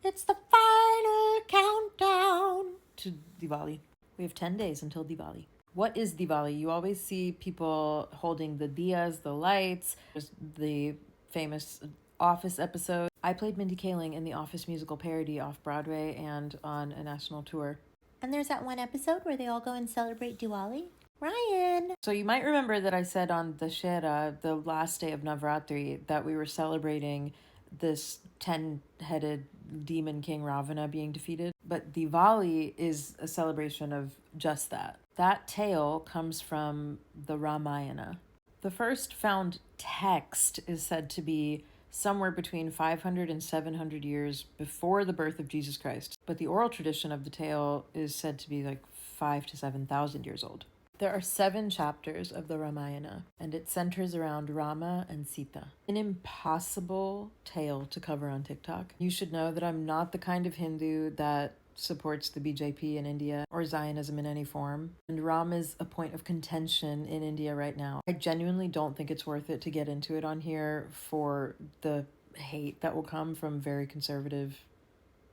It's the final countdown to Diwali. We have 10 days until Diwali. What is Diwali? You always see people holding the diyas, the lights. There's the famous Office episode. I played Mindy Kaling in the Office musical parody off Broadway and on a national tour. And there's that one episode where they all go and celebrate Diwali. Ryan! So you might remember that I said on the Shera, the last day of Navratri, that we were celebrating this 10-headed demon king Ravana being defeated. But Diwali is a celebration of just that. That tale comes from the Ramayana. The first found text is said to be somewhere between 500 and 700 years before the birth of Jesus Christ. But the oral tradition of the tale is said to be like 5 to 7,000 years old. There are 7 chapters of the Ramayana, and it centers around Rama and Sita. An impossible tale to cover on TikTok. You should know that I'm not the kind of Hindu that supports the BJP in India or Zionism in any form. And Ram is a point of contention in India right now. I genuinely don't think it's worth it to get into it on here for the hate that will come from very conservative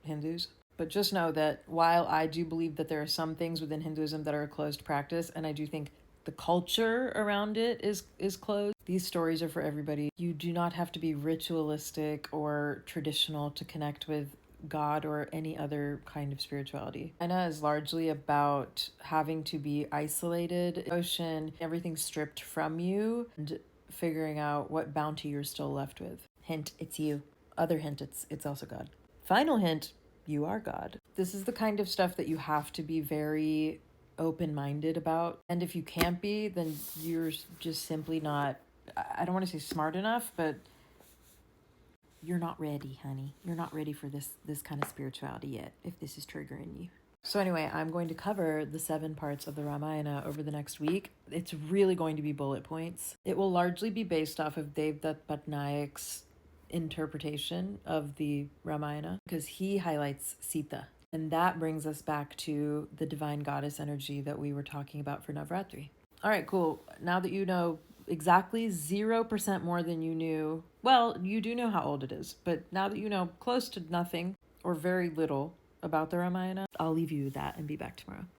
Hindus. But just know that while I do believe that there are some things within Hinduism that are a closed practice, and I do think the culture around it is closed, these stories are for everybody. You do not have to be ritualistic or traditional to connect with God or any other kind of spirituality. China is largely about having to be isolated, ocean, everything stripped from you, and figuring out what bounty you're still left with. Hint, it's you. Other hint, it's also God. Final hint, you are God. This is the kind of stuff that you have to be very open-minded about. And if you can't be, then you're just simply not, I don't want to say smart enough, but you're not ready, honey. You're not ready for this kind of spirituality yet, if this is triggering you. So anyway, I'm going to cover the 7 parts of the Ramayana over the next week. It's really going to be bullet points. It will largely be based off of Devdutt Patnaik's interpretation of the Ramayana, because he highlights Sita. And that brings us back to the divine goddess energy that we were talking about for Navratri. All right, cool. Now that you know exactly 0% more than you knew, well, you do know how old it is, but now that you know close to nothing or very little about the Ramayana, I'll leave you with that and be back tomorrow.